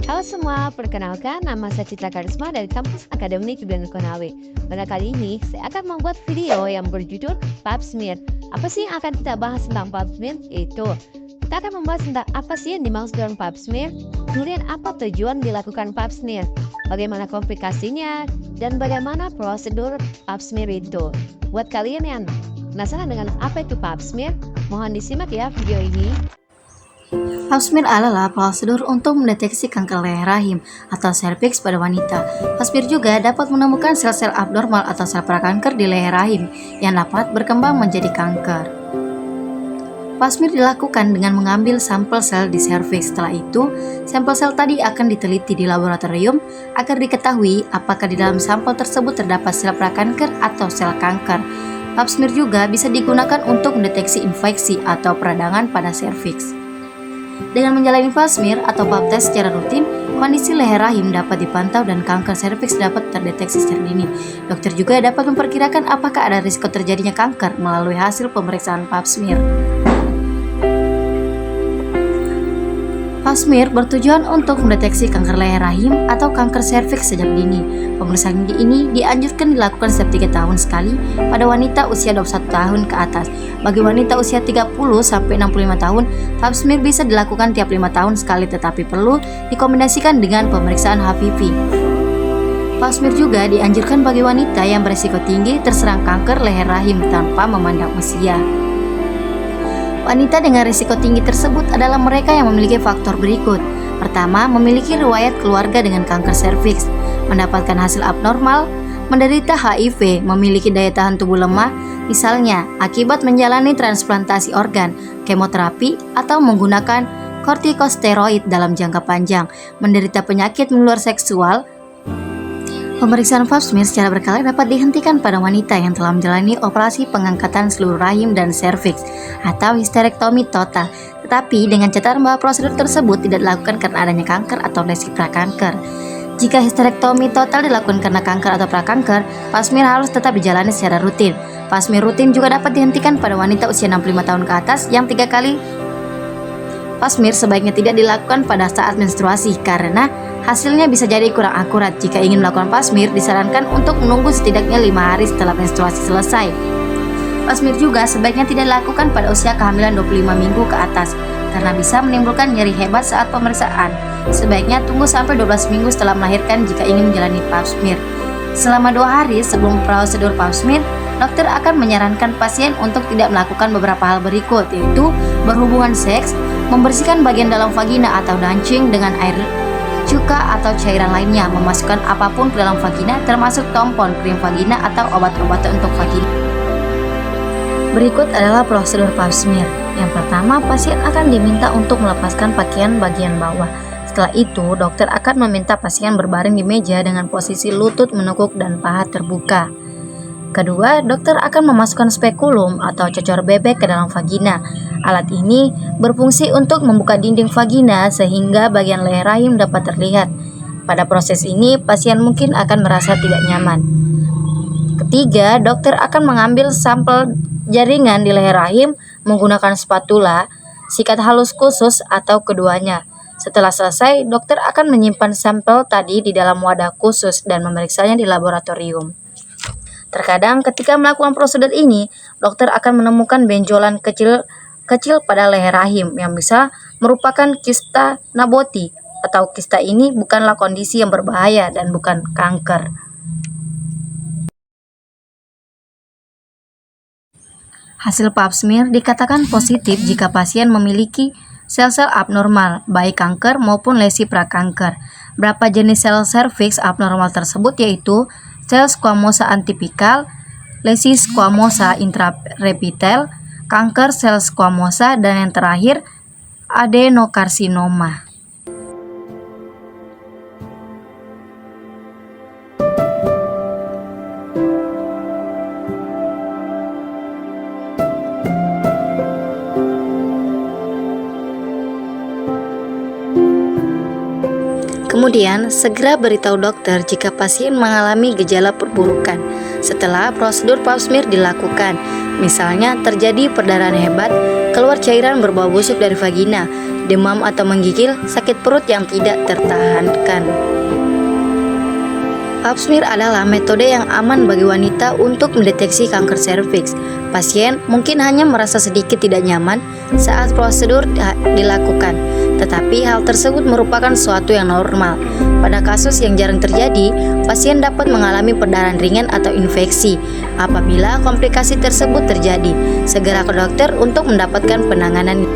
Halo semua, perkenalkan nama saya Citra Karisma dari Kampus Akademik Yudhoyono Konawe. Pada kali ini, saya akan membuat video yang berjudul Pap Smear. Apa sih yang akan kita bahas tentang Pap Smear? Yaitu, kita akan membahas tentang apa sih yang dimaksud dengan Pap Smear, kemudian apa tujuan dilakukan Pap Smear, bagaimana komplikasinya, dan bagaimana prosedur Pap Smear itu. Buat kalian yang penasaran dengan apa itu Pap Smear, mohon disimak ya video ini. Pap smear adalah prosedur untuk mendeteksi kanker leher rahim atau serviks pada wanita. Pap smear juga dapat menemukan sel-sel abnormal atau sel prakanker di leher rahim yang dapat berkembang menjadi kanker. Pap smear dilakukan dengan mengambil sampel sel di serviks. Setelah itu, sampel sel tadi akan diteliti di laboratorium agar diketahui apakah di dalam sampel tersebut terdapat sel prakanker atau sel kanker. Pap smear juga bisa digunakan untuk mendeteksi infeksi atau peradangan pada serviks. Dengan menjalani pap smear atau pap test secara rutin, kondisi leher rahim dapat dipantau dan kanker serviks dapat terdeteksi secara dini. Dokter juga dapat memperkirakan apakah ada risiko terjadinya kanker melalui hasil pemeriksaan pap smear. Pap smear bertujuan untuk mendeteksi kanker leher rahim atau kanker serviks sejak dini. Pemeriksaan ini dianjurkan dilakukan setiap 3 tahun sekali pada wanita usia 21 tahun ke atas. Bagi wanita usia 30-65 tahun, pap smear bisa dilakukan tiap 5 tahun sekali tetapi perlu dikombinasikan dengan pemeriksaan HPV. Pap smear juga dianjurkan bagi wanita yang berisiko tinggi terserang kanker leher rahim tanpa memandang usia. Wanita dengan risiko tinggi tersebut adalah mereka yang memiliki faktor berikut. Pertama, memiliki riwayat keluarga dengan kanker serviks, mendapatkan hasil abnormal, menderita HIV, memiliki daya tahan tubuh lemah, misalnya akibat menjalani transplantasi organ, kemoterapi, atau menggunakan kortikosteroid dalam jangka panjang, menderita penyakit menular seksual. Pemeriksaan pap smear secara berkala dapat dihentikan pada wanita yang telah menjalani operasi pengangkatan seluruh rahim dan serviks atau histerektomi total, tetapi dengan catatan bahwa prosedur tersebut tidak dilakukan karena adanya kanker atau lesi prakanker. Jika histerektomi total dilakukan karena kanker atau prakanker, pap smear harus tetap dijalani secara rutin. Pap smear rutin juga dapat dihentikan pada wanita usia 65 tahun ke atas yang 3 kali. Pap smear sebaiknya tidak dilakukan pada saat menstruasi karena hasilnya bisa jadi kurang akurat. Jika ingin melakukan pap smear, disarankan untuk menunggu setidaknya 5 hari setelah menstruasi selesai. Pap smear juga sebaiknya tidak dilakukan pada usia kehamilan 25 minggu ke atas karena bisa menimbulkan nyeri hebat saat pemeriksaan. Sebaiknya tunggu sampai 12 minggu setelah melahirkan jika ingin menjalani pap smear. Selama 2 hari sebelum prosedur pap smear, dokter akan menyarankan pasien untuk tidak melakukan beberapa hal berikut, yaitu berhubungan seks, membersihkan bagian dalam vagina atau dancing dengan air cuka atau cairan lainnya, memasukkan apapun ke dalam vagina termasuk tampon, krim vagina atau obat-obatan untuk vagina. Berikut adalah prosedur pap smear. Yang pertama, pasien akan diminta untuk melepaskan pakaian bagian bawah. Setelah itu, dokter akan meminta pasien berbaring di meja dengan posisi lutut menekuk dan paha terbuka. Kedua, dokter akan memasukkan spekulum atau cocor bebek ke dalam vagina. Alat ini berfungsi untuk membuka dinding vagina sehingga bagian leher rahim dapat terlihat. Pada proses ini, pasien mungkin akan merasa tidak nyaman. Ketiga, dokter akan mengambil sampel jaringan di leher rahim menggunakan spatula, sikat halus khusus, atau keduanya. Setelah selesai, dokter akan menyimpan sampel tadi di dalam wadah khusus dan memeriksanya di laboratorium. Terkadang ketika melakukan prosedur ini, dokter akan menemukan benjolan kecil pada leher rahim yang bisa merupakan kista Naboti atau kista ini bukanlah kondisi yang berbahaya dan bukan kanker. Hasil pap smear dikatakan positif jika pasien memiliki sel-sel abnormal, baik kanker maupun lesi prakanker. Berapa jenis sel serviks abnormal tersebut yaitu sel squamosa antipikal, lesi squamosa intrarepitel, kanker sel squamosa, dan yang terakhir adenokarsinoma. Kemudian, segera beritahu dokter jika pasien mengalami gejala perburukan setelah prosedur pap smear dilakukan. Misalnya terjadi perdarahan hebat, keluar cairan berbau busuk dari vagina, demam atau menggigil, sakit perut yang tidak tertahankan. Pap smear adalah metode yang aman bagi wanita untuk mendeteksi kanker serviks. Pasien mungkin hanya merasa sedikit tidak nyaman saat prosedur dilakukan, tetapi hal tersebut merupakan sesuatu yang normal. Pada kasus yang jarang terjadi, pasien dapat mengalami perdarahan ringan atau infeksi. Apabila komplikasi tersebut terjadi, segera ke dokter untuk mendapatkan penanganan.